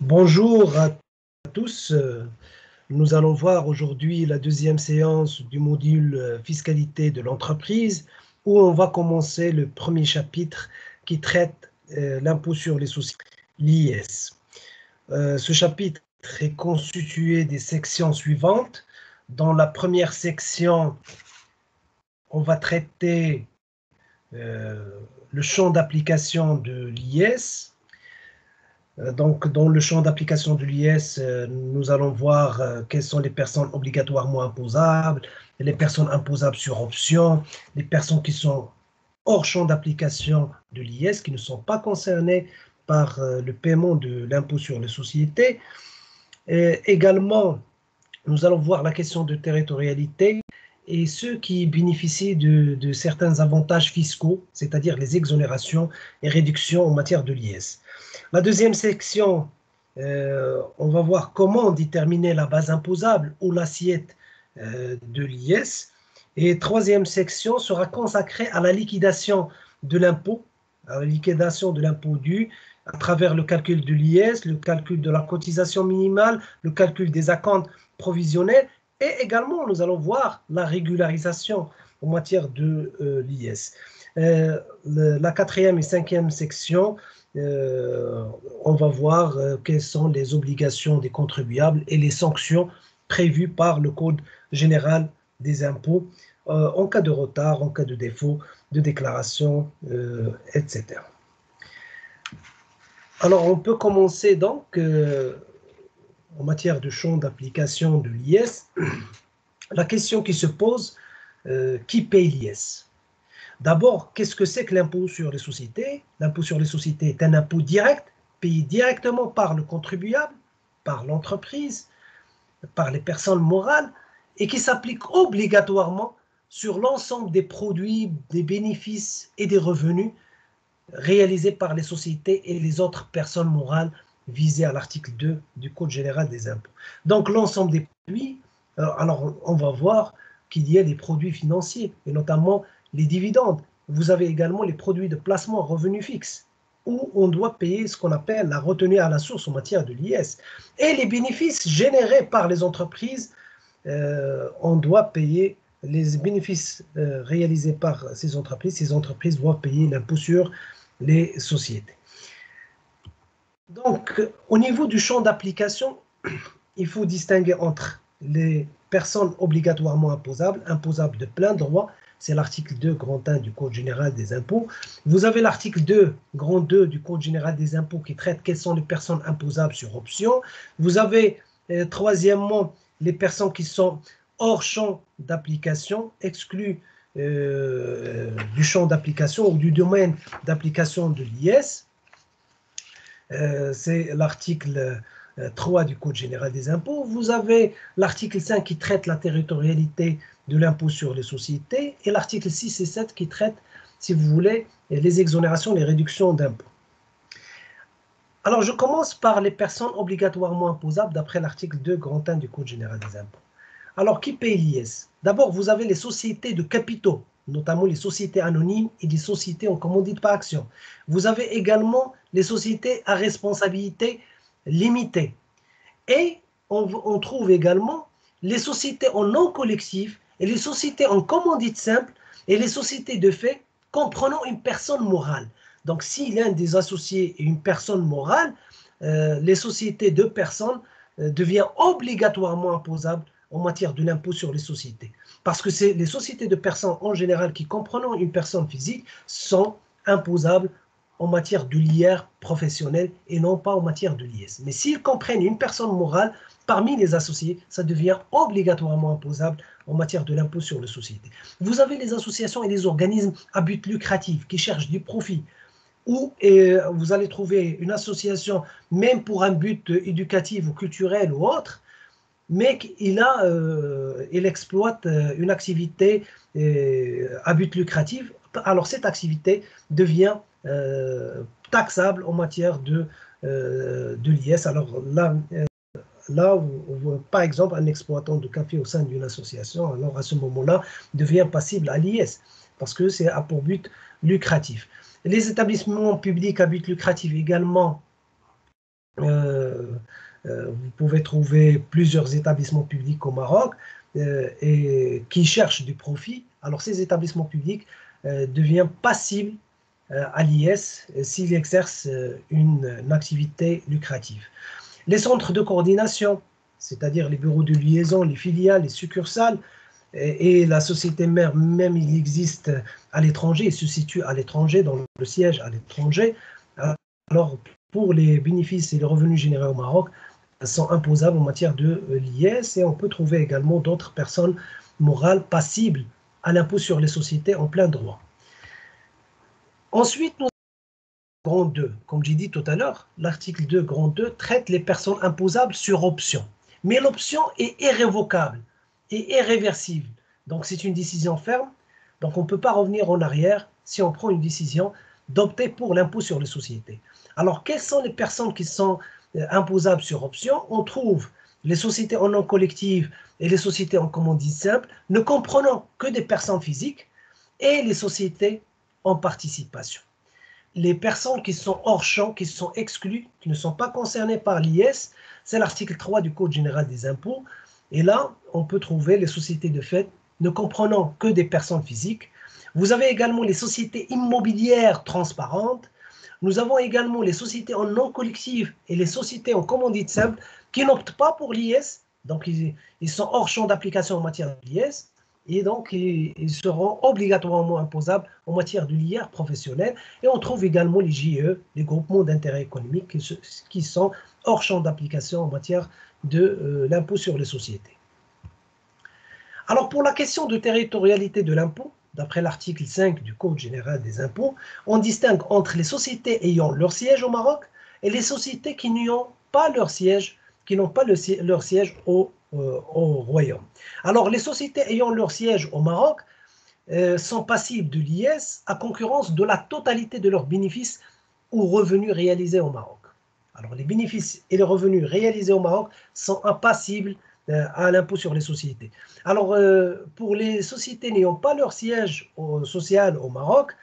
Bonjour à tous. Nous allons voir aujourd'hui la deuxième séance du module fiscalité de l'entreprise où on va commencer le premier chapitre qui traite l'impôt sur les sociétés, l'IS. Ce chapitre est constitué des sections suivantes. Dans la première section, on va traiter le champ d'application de l'IS. Donc, dans le champ d'application de l'IS, nous allons voir quelles sont les personnes obligatoirement imposables, les personnes imposables sur option, les personnes qui sont hors champ d'application de l'IS, qui ne sont pas concernées par le paiement de l'impôt sur les sociétés. Et également, nous allons voir la question de territorialité et ceux qui bénéficient de certains avantages fiscaux, c'est-à-dire les exonérations et réductions en matière de l'IS. La deuxième section, on va voir comment déterminer la base imposable ou l'assiette de l'IS. Et troisième section sera consacrée à la liquidation de l'impôt, à la liquidation de l'impôt dû à travers le calcul de l'IS, le calcul de la cotisation minimale, le calcul des acomptes provisionnels et également nous allons voir la régularisation en matière de l'IS. La quatrième et cinquième section, on va voir quelles sont les obligations des contribuables et les sanctions prévues par le Code général des impôts en cas de retard, en cas de défaut de déclaration, etc. Alors, on peut commencer donc en matière de champ d'application de l'IS. La question qui se pose, qui paye l'IS? D'abord, qu'est-ce que c'est que l'impôt sur les sociétés? L'impôt sur les sociétés est un impôt direct, payé directement par le contribuable, par l'entreprise, par les personnes morales, et qui s'applique obligatoirement sur l'ensemble des produits, des bénéfices et des revenus réalisés par les sociétés et les autres personnes morales visées à l'article 2 du Code général des impôts. Donc l'ensemble des produits, alors on va voir qu'il y a des produits financiers, et notamment les dividendes. Vous avez également les produits de placement revenus fixes, où on doit payer ce qu'on appelle la retenue à la source en matière de l'IS. Et les bénéfices générés par les entreprises, on doit payer les bénéfices réalisés par ces entreprises doivent payer l'impôt sur les sociétés. Donc, au niveau du champ d'application, il faut distinguer entre les personnes obligatoirement imposables de plein droit, c'est l'article 2, grand 1 du Code général des impôts. Vous avez l'article 2, grand 2 du Code général des impôts qui traite quelles sont les personnes imposables sur option. Vous avez, troisièmement, les personnes qui sont hors champ d'application, exclues du champ d'application ou du domaine d'application de l'IS. C'est l'article 3 du Code général des impôts. Vous avez l'article 5 qui traite la territorialité de l'impôt sur les sociétés et l'article 6 et 7 qui traite, si vous voulez, les exonérations, les réductions d'impôts. Alors, je commence par les personnes obligatoirement imposables d'après l'article 2, grand 1 du Code général des impôts. Alors, qui paye l'IS? D'abord, vous avez les sociétés de capitaux, notamment les sociétés anonymes et les sociétés en commandite par action. Vous avez également les sociétés à responsabilité limitée. Et on trouve également les sociétés en non collectif et les sociétés en commandite simple et les sociétés de fait comprenant une personne morale. Donc, si l'un des associés est une personne morale, les sociétés de personnes deviennent obligatoirement imposables en matière de l'impôt sur les sociétés. Parce que c'est les sociétés de personnes en général qui comprenant une personne physique sont imposables en matière de l'IR professionnel et non pas en matière de l'IS. Mais s'ils comprennent une personne morale, parmi les associés, ça devient obligatoirement imposable en matière de l'impôt sur les sociétés. Vous avez les associations et les organismes à but lucratif qui cherchent du profit, où vous allez trouver une association, même pour un but éducatif ou culturel ou autre, mais il exploite une activité à but lucratif. Alors cette activité devient taxable en matière de l'IS. Alors là par exemple, un exploitant de café au sein d'une association, alors à ce moment-là, devient passible à l'IS, parce que c'est à pour but lucratif. Les établissements publics à but lucratif également Vous pouvez trouver plusieurs établissements publics au Maroc et qui cherchent du profit. Alors ces établissements publics deviennent passibles à l'IS s'ils exercent une activité lucrative. Les centres de coordination, c'est-à-dire les bureaux de liaison, les filiales, les succursales, et la société mère, même il existe à l'étranger, il se situe à l'étranger, dans le siège à l'étranger. Alors, pour les bénéfices et les revenus générés au Maroc, sont imposables en matière de l'IS, et on peut trouver également d'autres personnes morales passibles à l'impôt sur les sociétés en plein droit. Ensuite, nous avons grand 2. Comme j'ai dit tout à l'heure, l'article 2, grand 2, traite les personnes imposables sur option. Mais l'option est irrévocable et irréversible. Donc, c'est une décision ferme. Donc, on ne peut pas revenir en arrière si on prend une décision d'opter pour l'impôt sur les sociétés. Alors, quelles sont les personnes qui sont imposables sur option? On trouve les sociétés en nom collectif et les sociétés en commandite simple, ne comprenant que des personnes physiques, et les sociétés en participation. Les personnes qui sont hors champ, qui sont exclues, qui ne sont pas concernées par l'IS, c'est l'article 3 du Code général des impôts. Et là, on peut trouver les sociétés de fait ne comprenant que des personnes physiques. Vous avez également les sociétés immobilières transparentes. Nous avons également les sociétés en non collectif et les sociétés en commandite simple qui n'optent pas pour l'IS. Donc, ils sont hors champ d'application en matière d'IS. Et donc, ils seront obligatoirement imposables en matière de l'IR professionnel. Et on trouve également les JE, les groupements d'intérêt économique, qui sont hors champ d'application en matière de l'impôt sur les sociétés. Alors, pour la question de territorialité de l'impôt, d'après l'article 5 du Code général des impôts, on distingue entre les sociétés ayant leur siège au Maroc et les sociétés qui n'ont pas leur siège, leur siège au Royaume. Alors, les sociétés ayant leur siège au Maroc sont passibles de l'IS à concurrence de la totalité de leurs bénéfices ou revenus réalisés au Maroc. Alors, les bénéfices et les revenus réalisés au Maroc sont impassibles à l'impôt sur les sociétés. Alors, pour les sociétés n'ayant pas leur siège social au Maroc,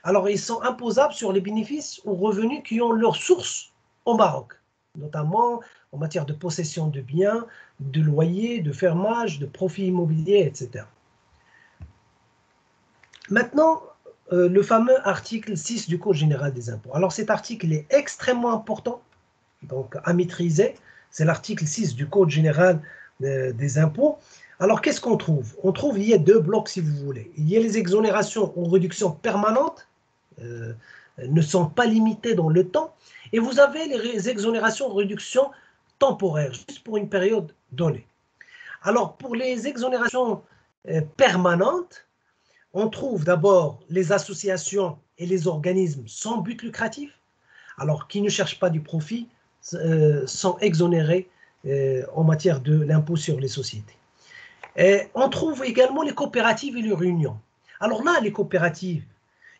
alors ils sont imposables sur les bénéfices ou revenus qui ont leur source au Maroc, notamment en matière de possession de biens, de loyers, de fermage, de profits immobiliers, etc. Maintenant, le fameux article 6 du Code général des impôts. Alors cet article est extrêmement important, donc à maîtriser. C'est l'article 6 du Code général des impôts. Alors qu'est-ce qu'on trouve? On trouve, il y a deux blocs si vous voulez. Il y a les exonérations ou réductions permanentes, ne sont pas limitées dans le temps, et vous avez les exonérations ou réductions temporaires, juste pour une période donnée. Alors pour les exonérations permanentes, on trouve d'abord les associations et les organismes sans but lucratif, alors qui ne cherchent pas du profit, sont exonérés en matière de l'impôt sur les sociétés. Et on trouve également les coopératives et les réunions. Alors là, les coopératives,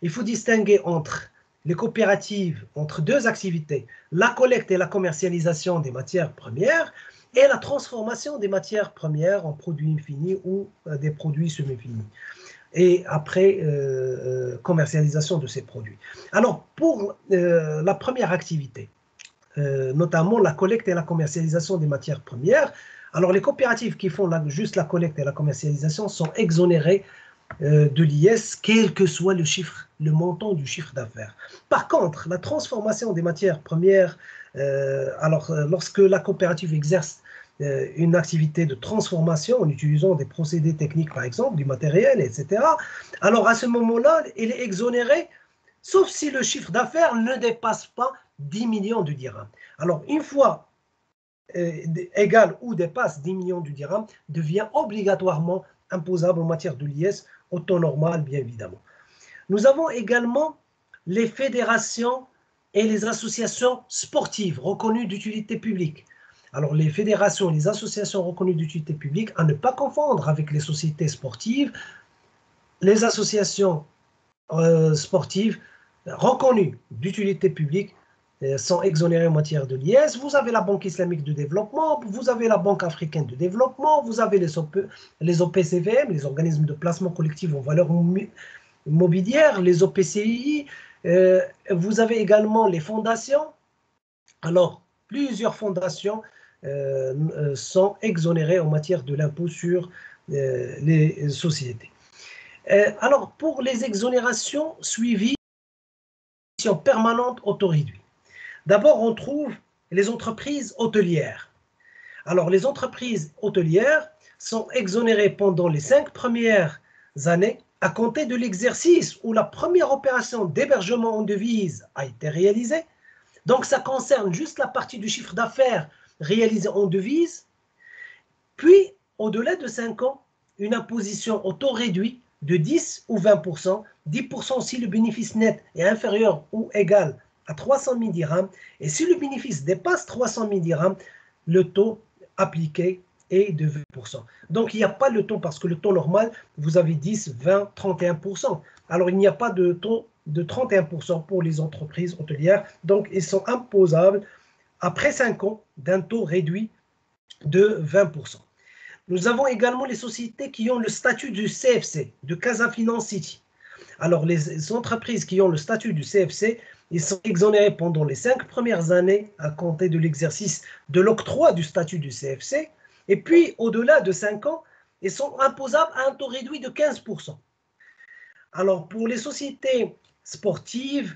il faut distinguer entre les coopératives, entre deux activités, la collecte et la commercialisation des matières premières et la transformation des matières premières en produits finis ou des produits semi-finis. Et après commercialisation de ces produits. Alors, pour la première activité, notamment la collecte et la commercialisation des matières premières, alors les coopératives qui font juste la collecte et la commercialisation sont exonérées de l'IS, quel que soit le chiffre, le montant du chiffre d'affaires. Par contre, la transformation des matières premières, lorsque la coopérative exerce une activité de transformation en utilisant des procédés techniques, par exemple, du matériel, etc., alors à ce moment-là, il est exonéré, sauf si le chiffre d'affaires ne dépasse pas 10 millions de dirhams. Alors, une fois égal ou dépasse 10 millions de dirhams, devient obligatoirement imposable en matière de l'IS au taux normal, bien évidemment. Nous avons également les fédérations et les associations sportives reconnues d'utilité publique. Alors, les fédérations et les associations reconnues d'utilité publique, à ne pas confondre avec les sociétés sportives, les associations sportives reconnues d'utilité publique sont exonérées en matière de l'IS. Vous avez la Banque islamique de développement, vous avez la Banque africaine de développement, vous avez les OPCVM, les organismes de placement collectif en valeur mobilière, les OPCI, vous avez également les fondations. Alors, plusieurs fondations sont exonérées en matière de l'impôt sur les sociétés. Alors, pour les exonérations suivies, permanente au taux réduit. D'abord, on trouve les entreprises hôtelières. Alors, les entreprises hôtelières sont exonérées pendant les 5 premières années à compter de l'exercice où la première opération d'hébergement en devise a été réalisée. Donc, ça concerne juste la partie du chiffre d'affaires réalisé en devise. Puis, au-delà de 5 ans, une imposition au taux réduit de 10 ou 20%, 10% si le bénéfice net est inférieur ou égal à 300 000 dirhams, et si le bénéfice dépasse 300 000 dirhams, le taux appliqué est de 20%. Donc il n'y a pas le taux, parce que le taux normal, vous avez 10, 20, 31%. Alors il n'y a pas de taux de 31% pour les entreprises hôtelières, donc ils sont imposables après 5 ans d'un taux réduit de 20%. Nous avons également les sociétés qui ont le statut du CFC, de Casa Finance City. Alors, les entreprises qui ont le statut du CFC, ils sont exonérés pendant les 5 premières années à compter de l'exercice de l'octroi du statut du CFC. Et puis, au-delà de 5 ans, ils sont imposables à un taux réduit de 15%. Alors, pour les sociétés sportives,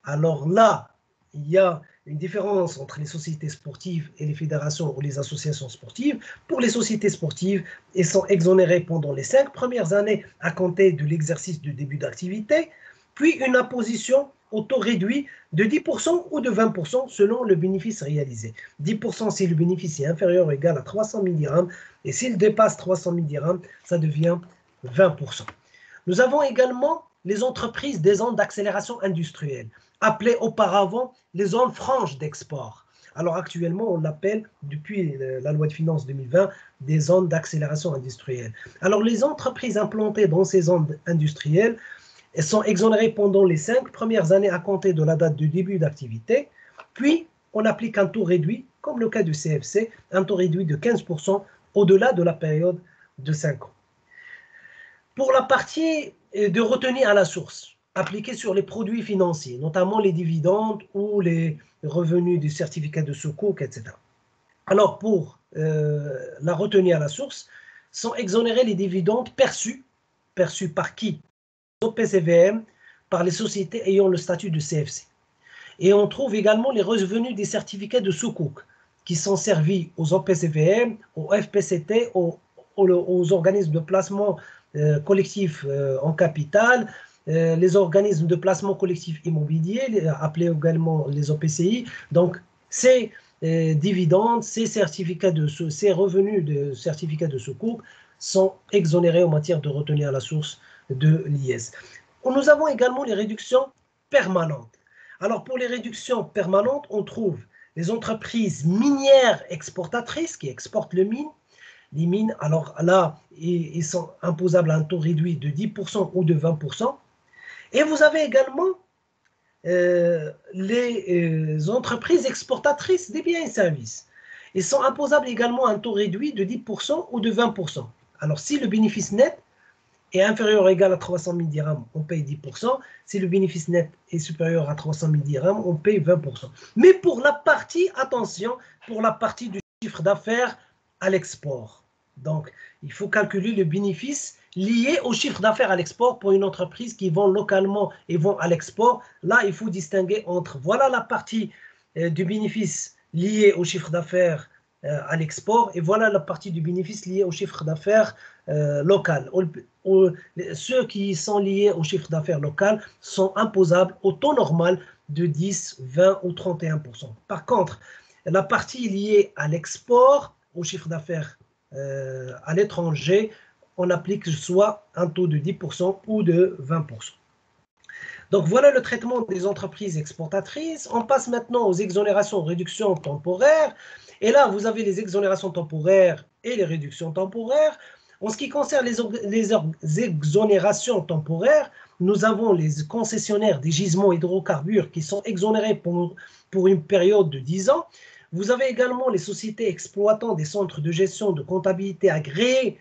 alors là, il y a une différence entre les sociétés sportives et les fédérations ou les associations sportives. Pour les sociétés sportives, elles sont exonérées pendant les 5 premières années à compter de l'exercice du début d'activité, puis une imposition au taux réduit de 10% ou de 20% selon le bénéfice réalisé. 10% si le bénéfice est inférieur ou égal à 300 000 dirhams, et s'il dépasse 300 000 dirhams, ça devient 20%. Nous avons également les entreprises des zones d'accélération industrielle, appelées auparavant les zones franches d'export. Alors actuellement, on l'appelle, depuis la loi de finances 2020, des zones d'accélération industrielle. Alors les entreprises implantées dans ces zones industrielles, elles sont exonérées pendant les 5 premières années à compter de la date de début d'activité, puis on applique un taux réduit, comme le cas du CFC, un taux réduit de 15% au-delà de la période de 5 ans. Pour la partie de retenue à la source, appliquée sur les produits financiers, notamment les dividendes ou les revenus du certificat de sukuk, etc. Alors, pour la retenue à la source, sont exonérés les dividendes perçus par qui? Au PCVM, par les sociétés ayant le statut de CFC. Et on trouve également les revenus des certificats de sukuk, qui sont servis aux OPCVM, aux FPCT, aux organismes de placement collectif en capital, les organismes de placement collectif immobilier, appelés également les OPCI. Donc, ces dividendes, ces revenus de certificats de sukuk sont exonérés en matière de retenue à la source de l'IS. Nous avons également les réductions permanentes. Alors, pour les réductions permanentes, on trouve les entreprises minières exportatrices qui exportent le mine. Les mines, alors là, ils sont imposables à un taux réduit de 10% ou de 20%. Et vous avez également les entreprises exportatrices des biens et services. Ils sont imposables également à un taux réduit de 10% ou de 20%. Alors, si le bénéfice net est inférieur ou égal à 300 000 dirhams, on paye 10%. Si le bénéfice net est supérieur à 300 000 dirhams, on paye 20%. Mais pour la partie, attention, pour la partie du chiffre d'affaires à l'export. Donc, il faut calculer le bénéfice lié au chiffre d'affaires à l'export pour une entreprise qui vend localement et vend à l'export. Là, il faut distinguer entre, voilà la partie du bénéfice lié au chiffre d'affaires à l'export, et voilà la partie du bénéfice lié au chiffre d'affaires local. Ceux qui sont liés au chiffre d'affaires local sont imposables au taux normal de 10, 20 ou 31%. Par contre, la partie liée à l'export, au chiffre d'affaires à l'étranger, on applique soit un taux de 10% ou de 20%. Donc voilà le traitement des entreprises exportatrices. On passe maintenant aux exonérations, réductions temporaires. Et là, vous avez les exonérations temporaires et les réductions temporaires. En ce qui concerne les exonérations temporaires, nous avons les concessionnaires des gisements hydrocarbures qui sont exonérés pour une période de 10 ans. Vous avez également les sociétés exploitant des centres de gestion de comptabilité agréés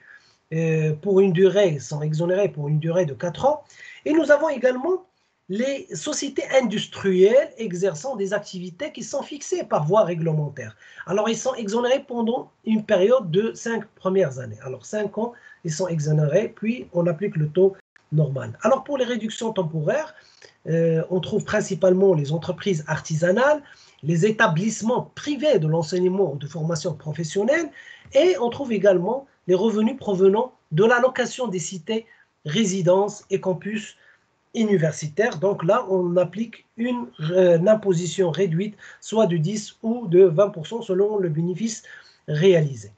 pour une durée, sont exonérés pour une durée de 4 ans. Et nous avons également les sociétés industrielles exerçant des activités qui sont fixées par voie réglementaire. Alors, ils sont exonérés pendant une période de 5 premières années. Alors, 5 ans, ils sont exonérés, puis on applique le taux normal. Alors, pour les réductions temporaires, on trouve principalement les entreprises artisanales, les établissements privés de l'enseignement ou de formation professionnelle, et on trouve également les revenus provenant de la location des cités, résidences et campus universitaires. Donc là, on applique une imposition réduite, soit de 10 ou de 20% selon le bénéfice réalisé.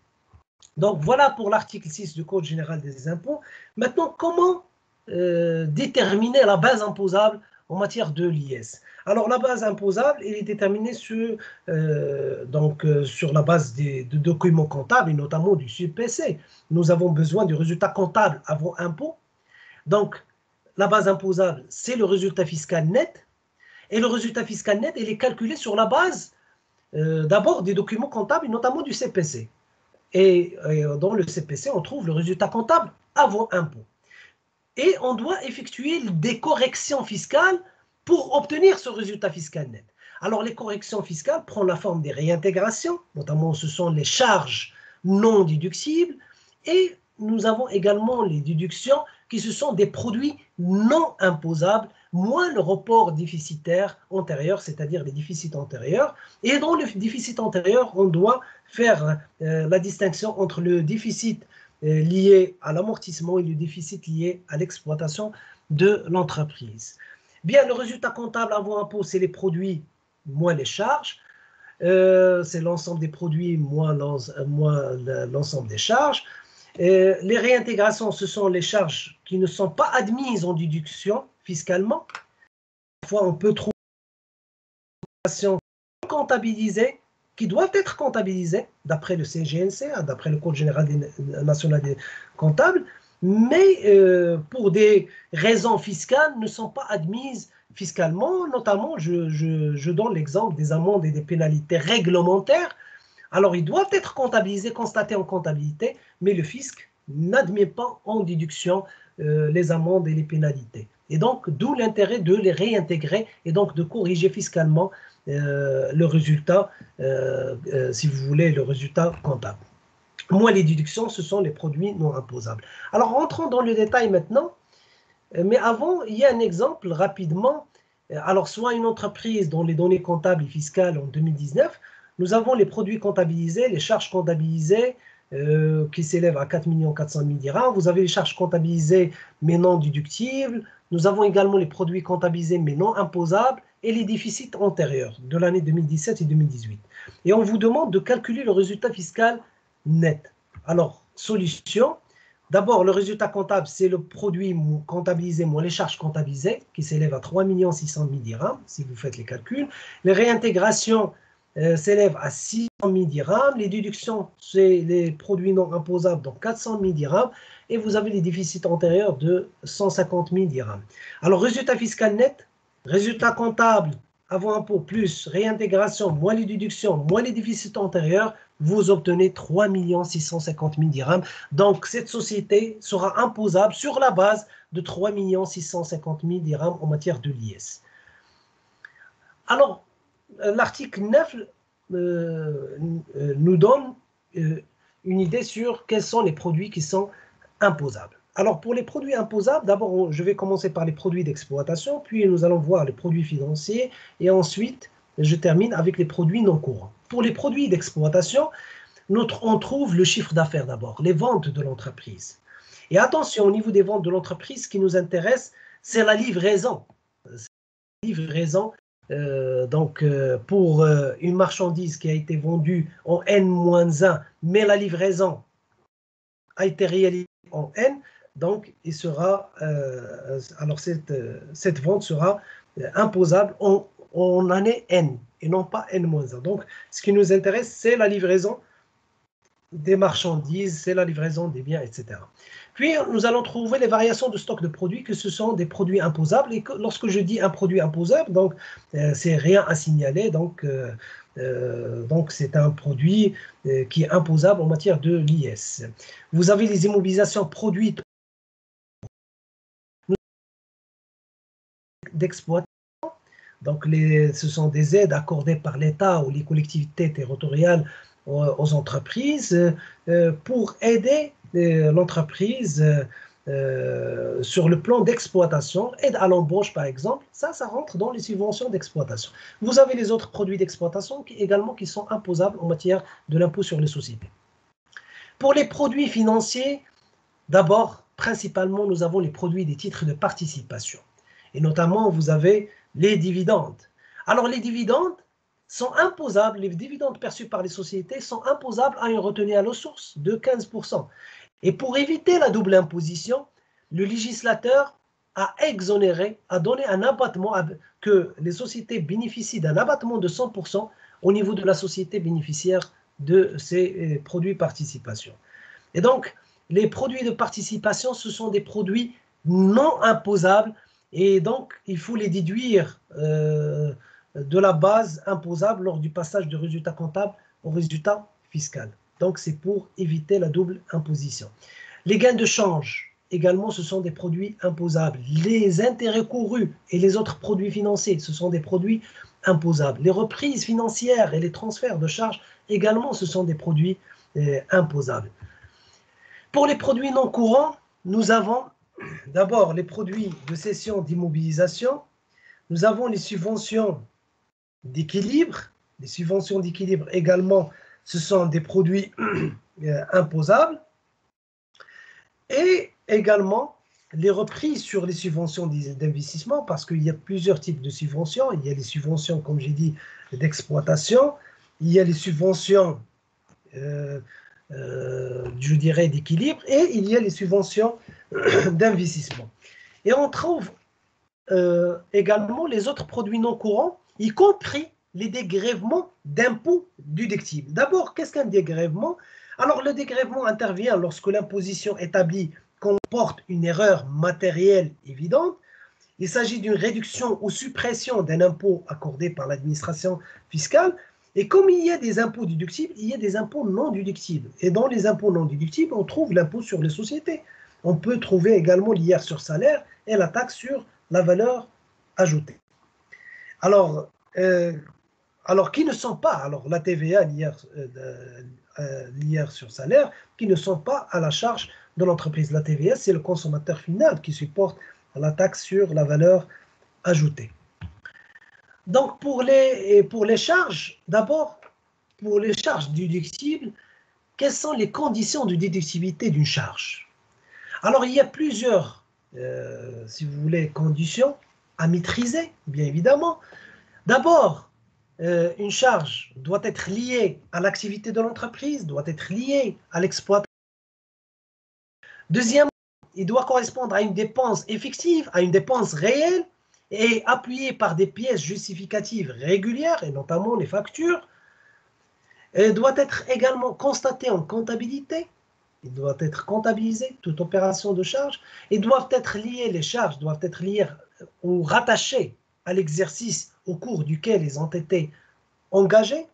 Donc voilà pour l'article 6 du Code général des impôts. Maintenant, comment déterminer la base imposable en matière de l'IS? Alors la base imposable, elle est déterminée sur la base de documents comptables et notamment du CPC. Nous avons besoin du résultat comptable avant impôt. Donc la base imposable, c'est le résultat fiscal net. Et le résultat fiscal net, il est calculé sur la base d'abord des documents comptables et notamment du CPC. Et dans le CPC, on trouve le résultat comptable avant impôt. Et on doit effectuer des corrections fiscales pour obtenir ce résultat fiscal net. Alors, les corrections fiscales prennent la forme des réintégrations, notamment ce sont les charges non déductibles, et nous avons également les déductions qui ce sont des produits non imposables, moins le report déficitaire antérieur, c'est-à-dire les déficits antérieurs. Et dans le déficit antérieur, on doit faire la distinction entre le déficit lié à l'amortissement et le déficit lié à l'exploitation de l'entreprise. Bien, le résultat comptable avant impôt, c'est les produits moins les charges. C'est l'ensemble des produits moins l'ensemble des charges. Les réintégrations, ce sont les charges qui ne sont pas admises en déduction fiscalement. Parfois, on peut trouver des opérations comptabilisées qui doivent être comptabilisées d'après le CGNC, d'après le Code général national des comptables, mais pour des raisons fiscales ne sont pas admises fiscalement. Notamment, je donne l'exemple des amendes et des pénalités réglementaires. Alors, ils doivent être comptabilisés, constatés en comptabilité, mais le fisc n'admet pas en déduction les amendes et les pénalités. Et donc, d'où l'intérêt de les réintégrer et donc de corriger fiscalement le résultat, si vous voulez, le résultat comptable. Moins les déductions, ce sont les produits non imposables. Alors, rentrons dans le détail maintenant. Mais avant, il y a un exemple rapidement. Alors, soit une entreprise dont les données comptables et fiscales en 2019, nous avons les produits comptabilisés, les charges comptabilisées qui s'élèvent à 4 400 000 dirhams. Vous avez les charges comptabilisées mais non déductibles. Nous avons également les produits comptabilisés mais non imposables et les déficits antérieurs de l'année 2017 et 2018. Et on vous demande de calculer le résultat fiscal net. Alors, solution. D'abord, le résultat comptable, c'est le produit comptabilisé moins les charges comptabilisées qui s'élèvent à 3 600 000 dirhams, si vous faites les calculs. Les réintégrations s'élèvent à 600 000 dirhams. Les déductions, c'est les produits non imposables, donc 400 000 dirhams. Et vous avez les déficits antérieurs de 150 000 dirhams. Alors, résultat fiscal net, résultat comptable avant impôt plus réintégration, moins les déductions, moins les déficits antérieurs, vous obtenez 3 650 000 dirhams. Donc, cette société sera imposable sur la base de 3 650 000 dirhams en matière de l'IS. Alors, l'article 9 nous donne une idée sur quels sont les produits qui sont imposables. Alors, pour les produits imposables, d'abord, je vais commencer par les produits d'exploitation, puis nous allons voir les produits financiers, et ensuite, je termine avec les produits non courants. Pour les produits d'exploitation, on trouve le chiffre d'affaires d'abord, les ventes de l'entreprise. Et attention, au niveau des ventes de l'entreprise, ce qui nous intéresse, c'est la livraison. La livraison, pour une marchandise qui a été vendue en N-1, mais la livraison a été réalisée en N, donc il sera, alors cette vente sera imposable en année N et non pas N-1. Donc, ce qui nous intéresse, c'est la livraison des marchandises, c'est la livraison des biens, etc. Puis, nous allons trouver les variations de stock de produits, que ce sont des produits imposables. Et lorsque je dis un produit imposable, donc, c'est rien à signaler. Donc c'est un produit qui est imposable en matière de l'IS. Vous avez les immobilisations produites d'exploitation. Donc, ce sont des aides accordées par l'État ou les collectivités territoriales aux entreprises pour aider l'entreprise sur le plan d'exploitation, aide à l'embauche par exemple, ça rentre dans les subventions d'exploitation. Vous avez les autres produits d'exploitation également qui sont imposables en matière de l'impôt sur les sociétés. Pour les produits financiers, d'abord, principalement, nous avons les produits des titres de participation. Et notamment, vous avez les dividendes. Alors, les dividendes sont imposables, les dividendes perçus par les sociétés sont imposables à une retenue à la source de 15%. Et pour éviter la double imposition, le législateur a exonéré, a donné un abattement, que les sociétés bénéficient d'un abattement de 100% au niveau de la société bénéficiaire de ces produits de participation. Et donc, les produits de participation, ce sont des produits non imposables et donc il faut les déduire de la base imposable lors du passage du résultat comptable au résultat fiscal. Donc, c'est pour éviter la double imposition. Les gains de change, également, ce sont des produits imposables. Les intérêts courus et les autres produits financiers, ce sont des produits imposables. Les reprises financières et les transferts de charges, également, ce sont des produits imposables. Pour les produits non courants, nous avons d'abord les produits de cession d'immobilisation, nous avons les subventions d'équilibre. Les subventions d'équilibre également, ce sont des produits imposables. Et également les reprises sur les subventions d'investissement, parce qu'il y a plusieurs types de subventions. Il y a les subventions, comme j'ai dit, d'exploitation, il y a les subventions je dirais, d'équilibre, et il y a les subventions d'investissement. Et on trouve également les autres produits non courants, y compris les dégrèvements d'impôts déductibles. D'abord, qu'est-ce qu'un dégrèvement? Alors, le dégrèvement intervient lorsque l'imposition établie comporte une erreur matérielle évidente. Il s'agit d'une réduction ou suppression d'un impôt accordé par l'administration fiscale. Et comme il y a des impôts déductibles, il y a des impôts non déductibles. Et dans les impôts non déductibles, on trouve l'impôt sur les sociétés. On peut trouver également l'IR sur salaire et la taxe sur la valeur ajoutée. Alors qui ne sont pas, alors la TVA, l'IR sur salaire, qui ne sont pas à la charge de l'entreprise. La TVA, c'est le consommateur final qui supporte la taxe sur la valeur ajoutée. Donc, pour les charges, d'abord, pour les charges déductibles, quelles sont les conditions de déductibilité d'une charge? Alors, il y a plusieurs, si vous voulez, conditions à maîtriser, bien évidemment. D'abord, une charge doit être liée à l'activité de l'entreprise, doit être liée à l'exploitation. Deuxièmement, il doit correspondre à une dépense effective, à une dépense réelle, et appuyée par des pièces justificatives régulières, et notamment les factures. Elle doit être également constatée en comptabilité. Il doit être comptabilisé, toute opération de charge. Et doivent être liées, les charges doivent être liées ou rattachées à l'exercice au cours duquel ils ont été engagés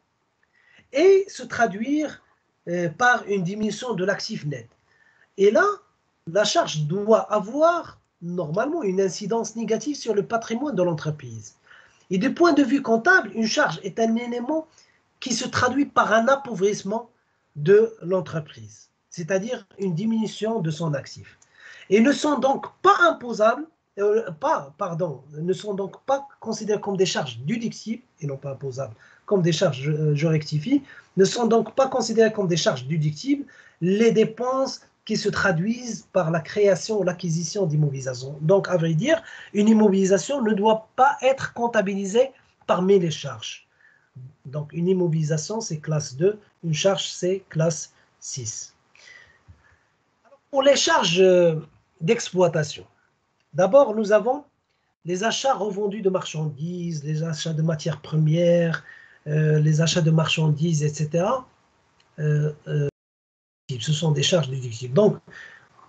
et se traduire par une diminution de l'actif net. Et là, la charge doit avoir normalement une incidence négative sur le patrimoine de l'entreprise. Et du point de vue comptable, une charge est un élément qui se traduit par un appauvrissement de l'entreprise, c'est-à-dire une diminution de son actif. Et ne sont donc pas imposables, ne sont donc pas considérées comme des charges déductibles, et non pas imposables, comme des charges, je rectifie, ne sont donc pas considérées comme des charges déductibles les dépenses qui se traduisent par la création ou l'acquisition d'immobilisation. Donc, à vrai dire, une immobilisation ne doit pas être comptabilisée parmi les charges. Donc, une immobilisation, c'est classe 2, une charge, c'est classe 6. Alors, pour les charges d'exploitation, d'abord, nous avons les achats revendus de marchandises, les achats de matières premières, les achats de marchandises, etc. Ce sont des charges déductibles. Donc,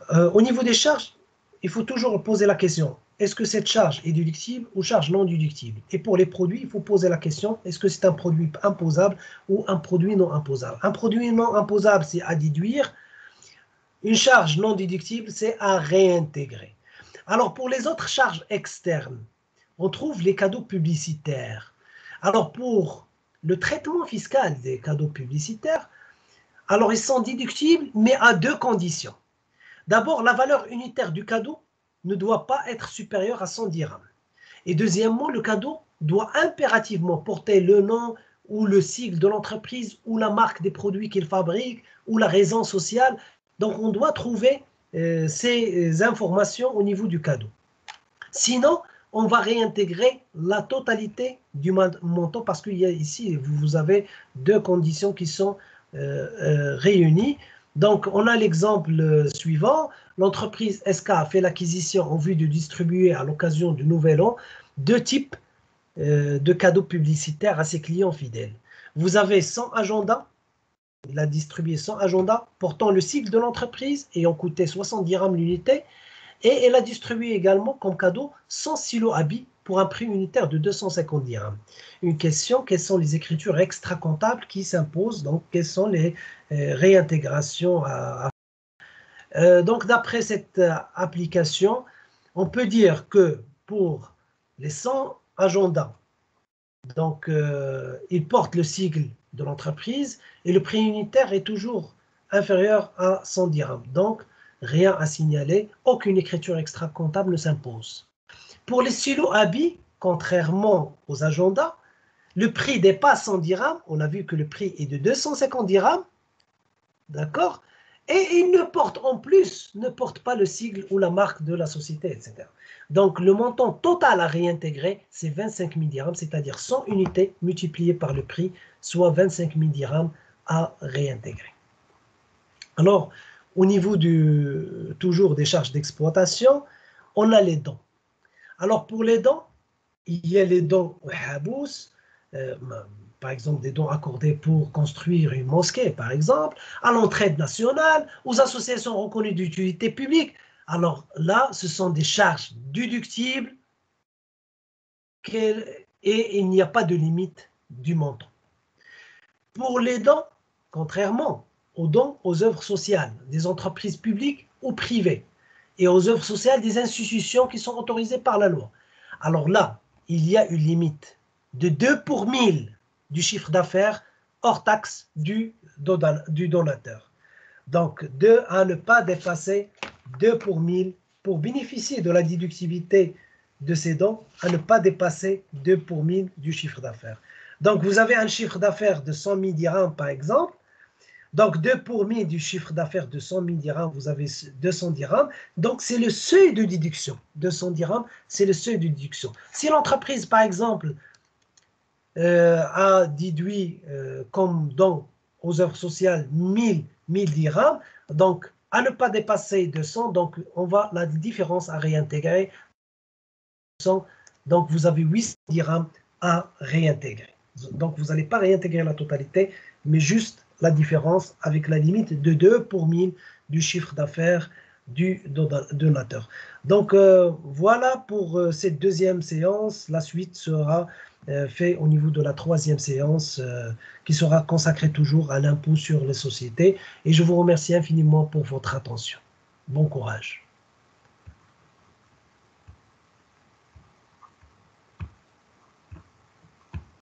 au niveau des charges, il faut toujours poser la question, est-ce que cette charge est déductible ou charge non déductible? Et pour les produits, il faut poser la question, est-ce que c'est un produit imposable ou un produit non imposable? Un produit non imposable, c'est à déduire. Une charge non déductible, c'est à réintégrer. Alors, pour les autres charges externes, on trouve les cadeaux publicitaires. Alors, pour le traitement fiscal des cadeaux publicitaires, alors ils sont déductibles, mais à deux conditions. D'abord, la valeur unitaire du cadeau ne doit pas être supérieure à 100 dirhams. Et deuxièmement, le cadeau doit impérativement porter le nom ou le sigle de l'entreprise ou la marque des produits qu'il fabrique ou la raison sociale. Donc, on doit trouver ces informations au niveau du cadeau. Sinon, on va réintégrer la totalité du montant parce qu'il y a ici, vous avez deux conditions qui sont réunies. Donc, on a l'exemple suivant. L'entreprise SK a fait l'acquisition en vue de distribuer à l'occasion du Nouvel An deux types de cadeaux publicitaires à ses clients fidèles. Vous avez 100 agendas. Il a distribué 100 agendas portant le sigle de l'entreprise ayant coûté 60 dirhams l'unité. Et elle a distribué également comme cadeau 100 silos habits pour un prix unitaire de 250 dirhams. Une question, quelles sont les écritures extra-comptables qui s'imposent? Donc, quelles sont les réintégrations à donc, d'après cette application, on peut dire que pour les 100 agendas, donc, ils portent le sigle de l'entreprise et le prix unitaire est toujours inférieur à 100 dirhams. Donc, rien à signaler, aucune écriture extra-comptable ne s'impose. Pour les silos habits, contrairement aux agendas, le prix dépasse 100 dirhams. On a vu que le prix est de 250 dirhams. D'accord? Et il ne porte en plus, ne porte pas le sigle ou la marque de la société, etc. Donc, le montant total à réintégrer, c'est 25 000 dirhams, c'est-à-dire 100 unités multipliées par le prix, soit 25 000 dirhams à réintégrer. Alors, au niveau toujours des charges d'exploitation, on a les dons. Alors, pour les dons, il y a les dons au habous, par exemple des dons accordés pour construire une mosquée, par exemple, à l'entraide nationale, aux associations reconnues d'utilité publique. Alors là, ce sont des charges déductibles et il n'y a pas de limite du montant. Pour les dons, contrairement aux dons aux œuvres sociales des entreprises publiques ou privées et aux œuvres sociales des institutions qui sont autorisées par la loi. Alors là, il y a une limite de 2 pour 1000 du chiffre d'affaires hors taxe du donateur. Donc, à ne pas dépasser 2 pour 1000 pour bénéficier de la déductibilité de ces dons, à ne pas dépasser 2 pour 1000 du chiffre d'affaires. Donc, vous avez un chiffre d'affaires de 100 000 dirhams, par exemple. Donc, 2 pour 1000 du chiffre d'affaires de 100 000 dirhams, vous avez 200 dirhams. Donc, c'est le seuil de déduction. 200 dirhams, c'est le seuil de déduction. Si l'entreprise, par exemple, a déduit comme don aux œuvres sociales 1000 dirhams, donc à ne pas dépasser 200, donc on va la différence à réintégrer. Donc, vous avez 800 dirhams à réintégrer. Donc, vous n'allez pas réintégrer la totalité, mais juste la différence avec la limite de 2 pour 1000 du chiffre d'affaires du donateur. Donc, voilà pour cette deuxième séance. La suite sera faite au niveau de la troisième séance qui sera consacrée toujours à l'impôt sur les sociétés. Et je vous remercie infiniment pour votre attention. Bon courage.